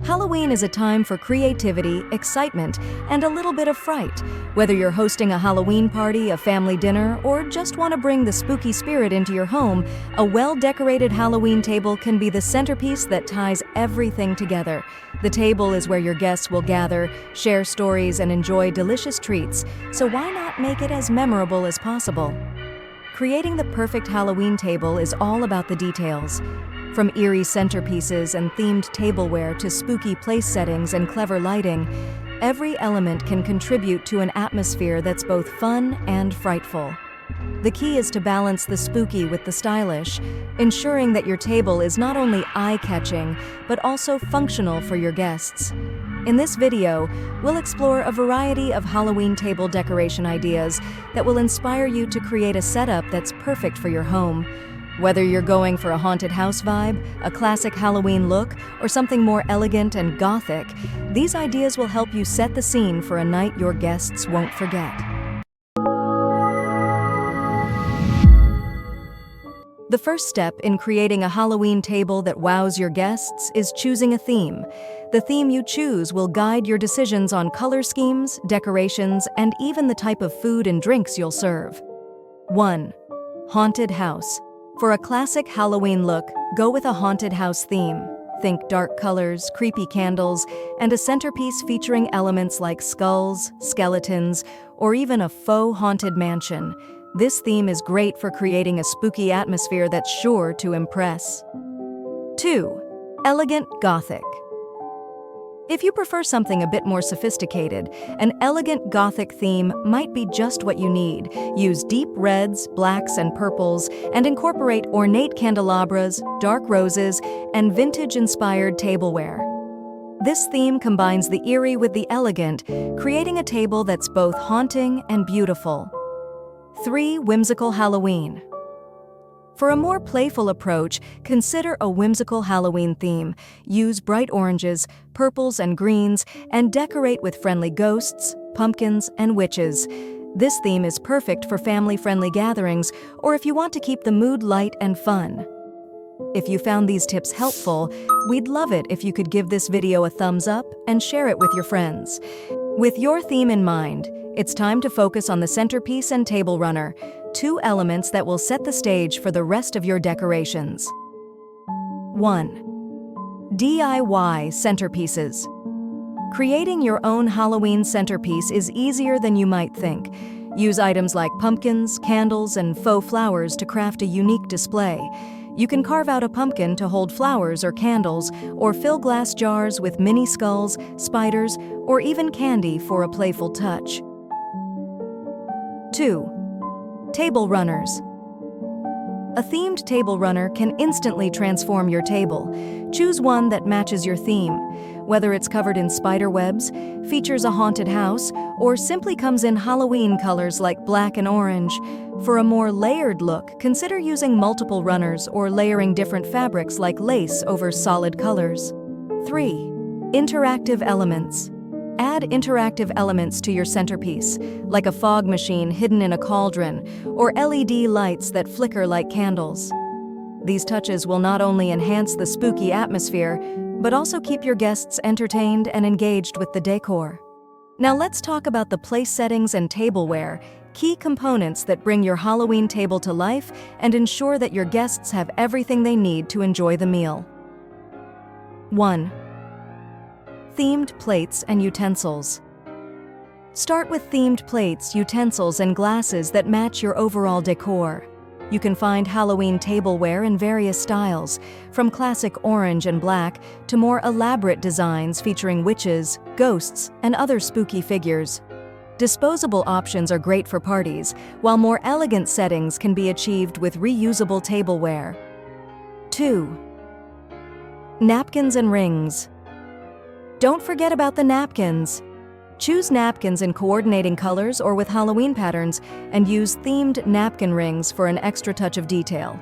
Halloween is a time for creativity, excitement, and a little bit of fright. Whether you're hosting a Halloween party, a family dinner, or just want to bring the spooky spirit into your home, a well-decorated Halloween table can be the centerpiece that ties everything together. The table is where your guests will gather, share stories, and enjoy delicious treats, so why not make it as memorable as possible? Creating the perfect Halloween table is all about the details. From eerie centerpieces and themed tableware to spooky place settings and clever lighting, every element can contribute to an atmosphere that's both fun and frightful. The key is to balance the spooky with the stylish, ensuring that your table is not only eye-catching, but also functional for your guests. In this video, we'll explore a variety of Halloween table decoration ideas that will inspire you to create a setup that's perfect for your home. Whether you're going for a haunted house vibe, a classic Halloween look, or something more elegant and gothic, these ideas will help you set the scene for a night your guests won't forget. The first step in creating a Halloween table that wows your guests is choosing a theme. The theme you choose will guide your decisions on color schemes, decorations, and even the type of food and drinks you'll serve. 1. Haunted house. For a classic Halloween look, go with a haunted house theme. Think dark colors, creepy candles, and a centerpiece featuring elements like skulls, skeletons, or even a faux haunted mansion. This theme is great for creating a spooky atmosphere that's sure to impress. 2. Elegant Gothic. If you prefer something a bit more sophisticated, an elegant Gothic theme might be just what you need. Use deep reds, blacks, and purples, and incorporate ornate candelabras, dark roses, and vintage-inspired tableware. This theme combines the eerie with the elegant, creating a table that's both haunting and beautiful. 3. Whimsical Halloween. For a more playful approach, consider a whimsical Halloween theme. Use bright oranges, purples, and greens, and decorate with friendly ghosts, pumpkins, and witches. This theme is perfect for family-friendly gatherings or if you want to keep the mood light and fun. If you found these tips helpful, we'd love it if you could give this video a thumbs up and share it with your friends. With your theme in mind, it's time to focus on the centerpiece and table runner, two elements that will set the stage for the rest of your decorations. 1. DIY centerpieces. Creating your own Halloween centerpiece is easier than you might think. Use items like pumpkins, candles, and faux flowers to craft a unique display. You can carve out a pumpkin to hold flowers or candles, or fill glass jars with mini skulls, spiders, or even candy for a playful touch. 2. Table runners. A themed table runner can instantly transform your table. Choose one that matches your theme. Whether it's covered in spider webs, features a haunted house, or simply comes in Halloween colors like black and orange. For a more layered look, consider using multiple runners or layering different fabrics like lace over solid colors. 3. Interactive elements. Add interactive elements to your centerpiece, like a fog machine hidden in a cauldron, or LED lights that flicker like candles. These touches will not only enhance the spooky atmosphere, but also keep your guests entertained and engaged with the decor. Now let's talk about the place settings and tableware, key components that bring your Halloween table to life and ensure that your guests have everything they need to enjoy the meal. 1. Themed plates and utensils. Start with themed plates, utensils, and glasses that match your overall decor. You can find Halloween tableware in various styles, from classic orange and black to more elaborate designs featuring witches, ghosts, and other spooky figures. Disposable options are great for parties, while more elegant settings can be achieved with reusable tableware. 2. Napkins and rings. Don't forget about the napkins. Choose napkins in coordinating colors or with Halloween patterns and use themed napkin rings for an extra touch of detail.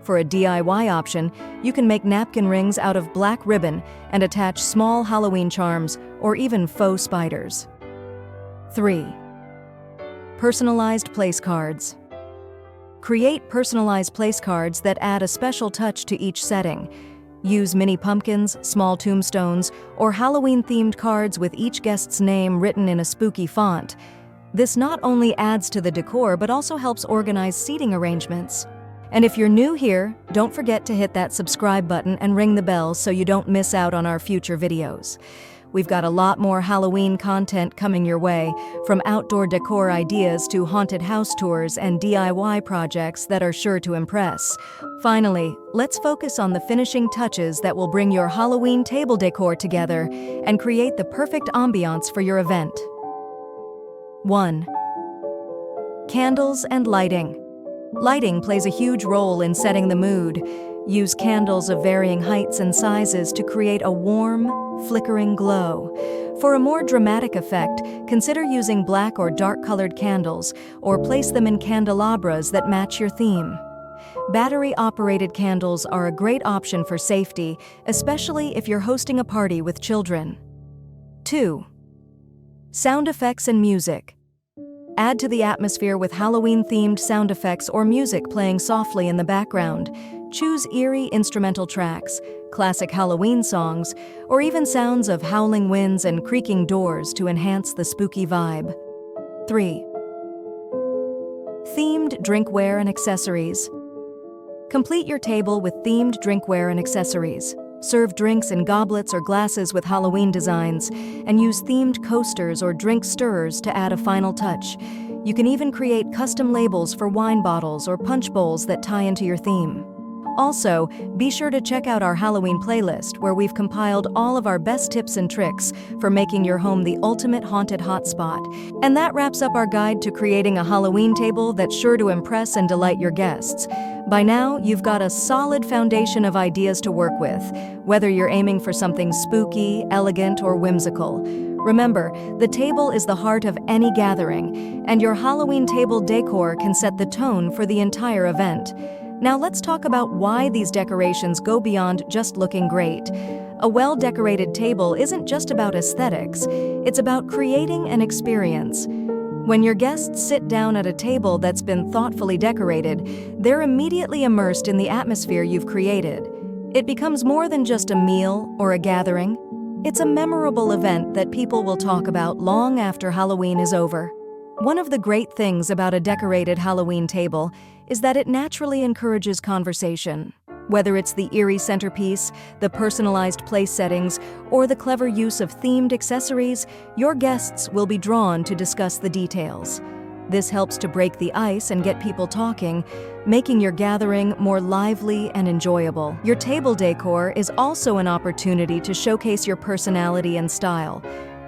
For a DIY option, you can make napkin rings out of black ribbon and attach small Halloween charms or even faux spiders. 3. Personalized place cards. Create personalized place cards that add a special touch to each setting. Use mini pumpkins, small tombstones, or Halloween-themed cards with each guest's name written in a spooky font. This not only adds to the decor but also helps organize seating arrangements. And if you're new here, don't forget to hit that subscribe button and ring the bell so you don't miss out on our future videos. We've got a lot more Halloween content coming your way, from outdoor decor ideas to haunted house tours and DIY projects that are sure to impress. Finally, let's focus on the finishing touches that will bring your Halloween table decor together and create the perfect ambiance for your event. 1. Candles and lighting. Lighting plays a huge role in setting the mood. Use candles of varying heights and sizes to create a warm, flickering glow. For a more dramatic effect, consider using black or dark-colored candles, or place them in candelabras that match your theme. Battery-operated candles are a great option for safety, especially if you're hosting a party with children. 2. Sound effects and music. Add to the atmosphere with Halloween-themed sound effects or music playing softly in the background. Choose eerie instrumental tracks, classic Halloween songs, or even sounds of howling winds and creaking doors to enhance the spooky vibe. 3. Themed drinkware and accessories. Complete your table with themed drinkware and accessories. Serve drinks in goblets or glasses with Halloween designs, and use themed coasters or drink stirrers to add a final touch. You can even create custom labels for wine bottles or punch bowls that tie into your theme. Also, be sure to check out our Halloween playlist, where we've compiled all of our best tips and tricks for making your home the ultimate haunted hotspot. And that wraps up our guide to creating a Halloween table that's sure to impress and delight your guests. By now, you've got a solid foundation of ideas to work with, whether you're aiming for something spooky, elegant, or whimsical. Remember, the table is the heart of any gathering, and your Halloween table decor can set the tone for the entire event. Now let's talk about why these decorations go beyond just looking great. A well-decorated table isn't just about aesthetics, it's about creating an experience. When your guests sit down at a table that's been thoughtfully decorated, they're immediately immersed in the atmosphere you've created. It becomes more than just a meal or a gathering. It's a memorable event that people will talk about long after Halloween is over. One of the great things about a decorated Halloween table is that it naturally encourages conversation. Whether it's the eerie centerpiece, the personalized place settings, or the clever use of themed accessories, your guests will be drawn to discuss the details. This helps to break the ice and get people talking, making your gathering more lively and enjoyable. Your table decor is also an opportunity to showcase your personality and style.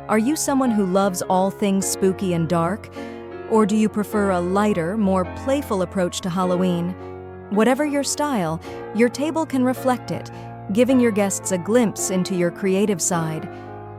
Are you someone who loves all things spooky and dark? Or do you prefer a lighter, more playful approach to Halloween? Whatever your style, your table can reflect it, giving your guests a glimpse into your creative side.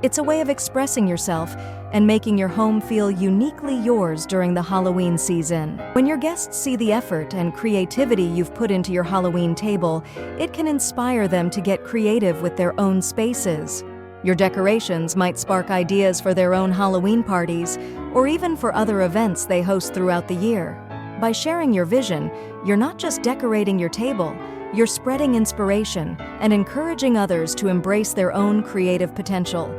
It's a way of expressing yourself and making your home feel uniquely yours during the Halloween season. When your guests see the effort and creativity you've put into your Halloween table, it can inspire them to get creative with their own spaces. Your decorations might spark ideas for their own Halloween parties, or even for other events they host throughout the year. By sharing your vision, you're not just decorating your table, you're spreading inspiration and encouraging others to embrace their own creative potential.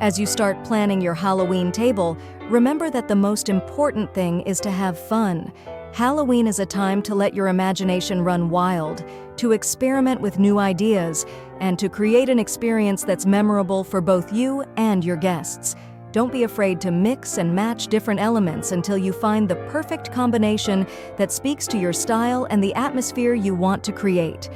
As you start planning your Halloween table, remember that the most important thing is to have fun. Halloween is a time to let your imagination run wild, to experiment with new ideas, and to create an experience that's memorable for both you and your guests. Don't be afraid to mix and match different elements until you find the perfect combination that speaks to your style and the atmosphere you want to create.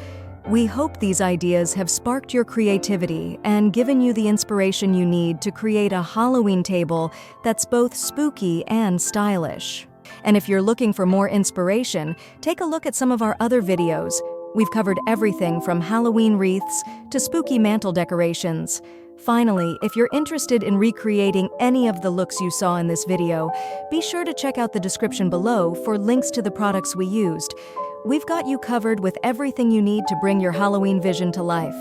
We hope these ideas have sparked your creativity and given you the inspiration you need to create a Halloween table that's both spooky and stylish. And if you're looking for more inspiration, take a look at some of our other videos. We've covered everything from Halloween wreaths to spooky mantle decorations. Finally, if you're interested in recreating any of the looks you saw in this video, be sure to check out the description below for links to the products we used. We've got you covered with everything you need to bring your Halloween vision to life.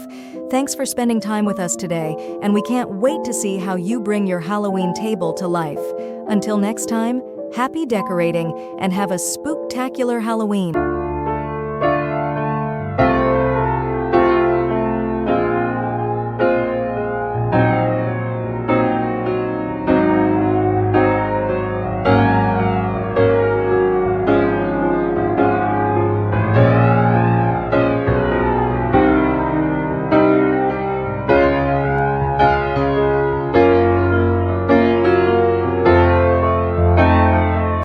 Thanks for spending time with us today, and we can't wait to see how you bring your Halloween table to life. Until next time, happy decorating and have a spooktacular Halloween.